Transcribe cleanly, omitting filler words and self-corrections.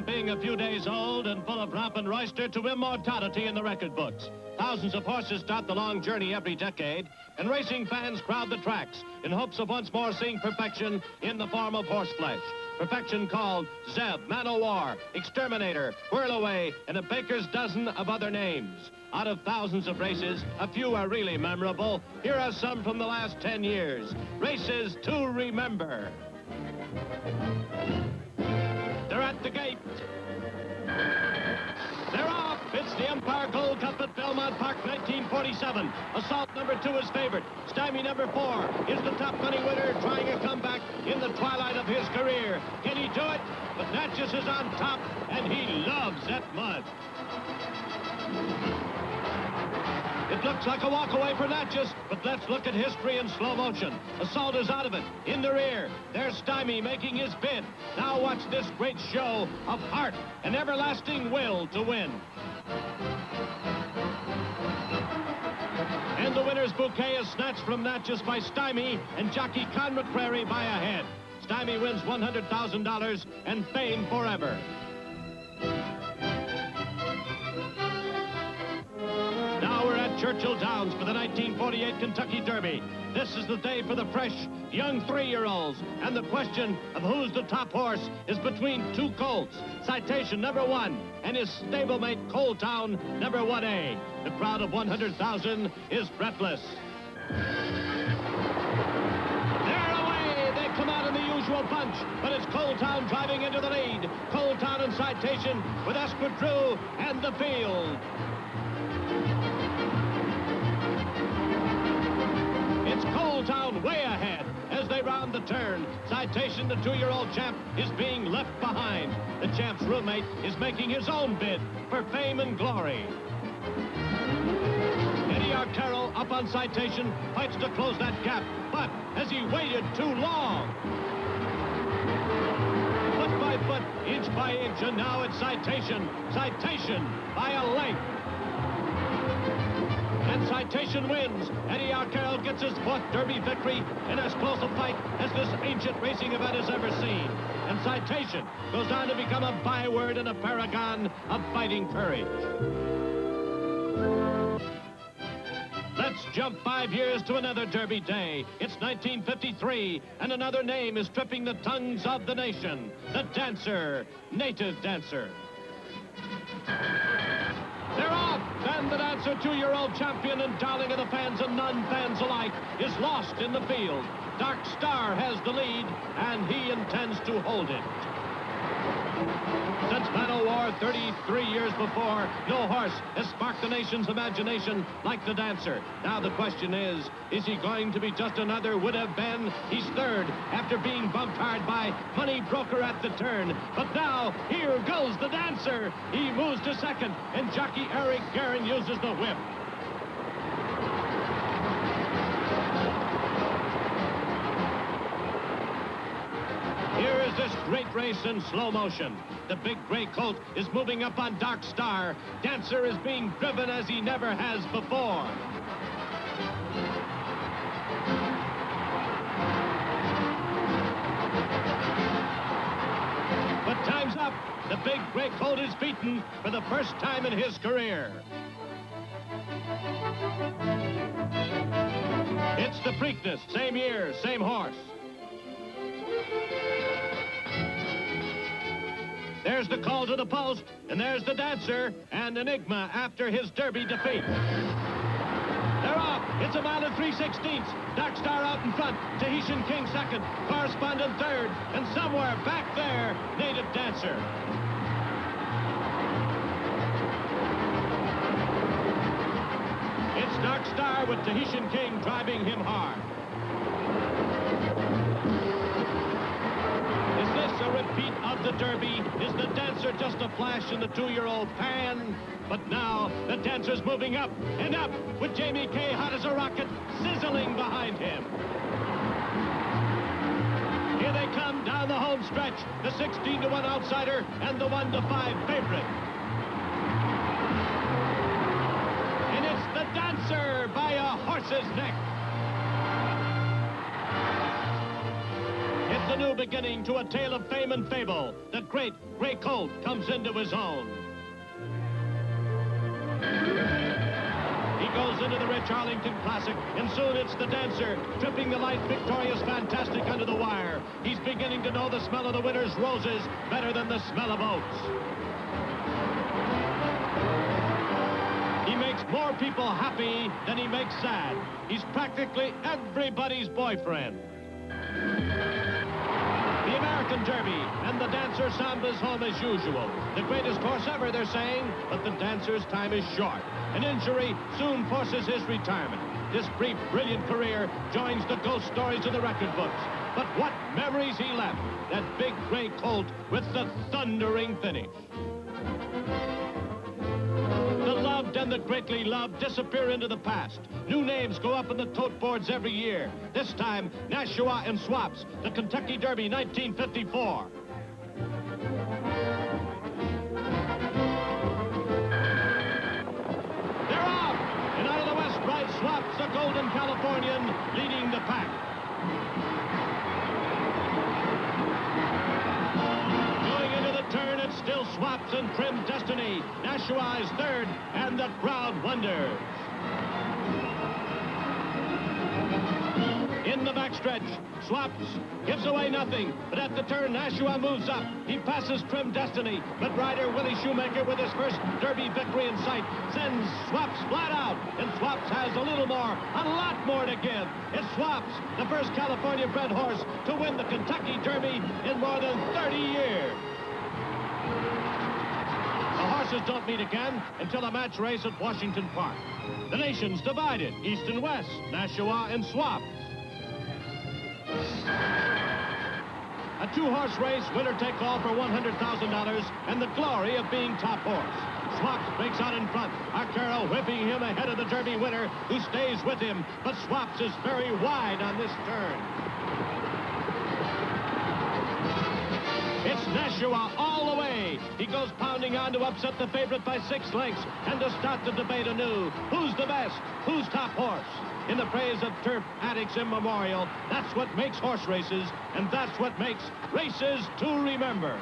from being a few days old and full of romp and roister to immortality in the record books. Thousands of horses start the long journey every decade, and racing fans crowd the tracks in hopes of once more seeing perfection in the form of horse flesh. Perfection called Zeb, Man-O-War, Exterminator, Whirlaway, and a baker's dozen of other names. Out of thousands of races, a few are really memorable. Here are some from the last 10 years. Races to remember. They're at the gate. They're off. It's the Empire Gold Cup at Belmont Park, 1947. Assault number 2 is favored. Stymie number 4 is the top money winner, trying a comeback in the twilight of his career. Can he do it? But Natchez is on top, and he loves that mud. It looks like a walk away for Natchez, but let's look at history in slow motion. Assault is out of it. In the rear, there's Stymie making his bid. Now watch this great show of heart and everlasting will to win. And the winner's bouquet is snatched from Natchez by Stymie and jockey Con McCrary by a head. Stymie wins $100,000 and fame forever. Now we're at Churchill Downs for the 1948 Kentucky Derby. This is the day for the fresh, young 3-year-olds. And the question of who's the top horse is between two colts. Citation, number 1, and his stablemate, Coal Town, number 1A. The crowd of 100,000 is breathless. They're away! They come out in the usual bunch, but it's Coal Town driving into the lead. Coal Town and Citation with Esquadrille and the field. Coal Town way ahead as they round the turn. Citation, the 2-year-old champ, is being left behind. The champ's roommate is making his own bid for fame and glory. Eddie Arcaro up on Citation, fights to close that gap, but has he waited too long? Foot by foot, inch by inch, and now it's Citation. Citation by a length. And Citation wins. Eddie Arcaro gets his 4th Derby victory in as close a fight as this ancient racing event has ever seen. And Citation goes on to become a byword and a paragon of fighting courage. Let's jump 5 years to another Derby day. It's 1953, and another name is tripping the tongues of the nation. The Dancer, Native Dancer. They're off, and the Dancer, 2-year-old champion and darling of the fans and non-fans alike, is lost in the field. Dark Star has the lead, and he intends to hold it. Since Man-O-War 33 years before, no horse has sparked the nation's imagination like the Dancer. Now the question is he going to be just another would-have-been? He's 3rd after being bumped hard by Money Broker at the turn. But now, here goes the Dancer. He moves to 2nd, and jockey Eric Guerin uses the whip. Here is this great race in slow motion. The big gray colt is moving up on Dark Star. Dancer is being driven as he never has before. But time's up. The big gray colt is beaten for the first time in his career. It's the Preakness, same year, same horse. There's the call to the post, and there's the Dancer, and Enigma after his Derby defeat. They're off. It's a mile and 3/16. Dark Star out in front. Tahitian King 2nd. Correspondent 3rd. And somewhere back there, Native Dancer. It's Dark Star with Tahitian King driving him hard. A repeat of the Derby? Is the Dancer just a flash in the 2-year-old pan? But now the Dancer's moving up and up with Jamie Kay hot as a rocket sizzling behind him. Here they come down the home stretch, the 16-to-1 outsider and the 1-to-5 favorite. And it's the Dancer by a horse's neck. It's the new beginning to a tale of fame and fable. The great Gray Colt comes into his own. He goes into the rich Arlington Classic, and soon it's the Dancer, tripping the light, victorious, fantastic under the wire. He's beginning to know the smell of the winter's roses better than the smell of oats. He makes more people happy than he makes sad. He's practically everybody's boyfriend. The American Derby and the Dancer sambas home as usual. The greatest horse ever, they're saying, but the Dancer's time is short. An injury soon forces his retirement. This brief, brilliant career joins the ghost stories of the record books. But what memories he left, that big Gray Colt with the thundering finish. The loved and the greatly loved disappear into the past. New names go up on the tote boards every year. This time, Nashua and Swaps, the Kentucky Derby 1954. They're off! And out of the west rides Swaps, the Golden Californian, leading the pack. Going into the turn, it's still Swaps and Prim Destiny. Nashua is third, and the crowd wonders. In the backstretch, Swaps gives away nothing, but at the turn, Nashua moves up. He passes Prim Destiny, but rider Willie Shoemaker, with his first Derby victory in sight, sends Swaps flat out, and Swaps has a little more, a lot more to give. It's Swaps, the first California-bred horse to win the Kentucky Derby in more than 30 years. The horses don't meet again until a match race at Washington Park. The nation's divided, east and west, Nashua and Swaps. A two-horse race, winner take all for $100,000 and the glory of being top horse. Swaps breaks out in front. Arcaro whipping him ahead of the Derby winner, who stays with him, but Swaps is very wide on this turn. It's Nashua all the way. He goes pounding on to upset the favorite by 6 lengths and to start the debate anew. Who's the best? Who's top horse? In the praise of turf addicts immemorial, that's what makes horse races, and that's what makes races to remember.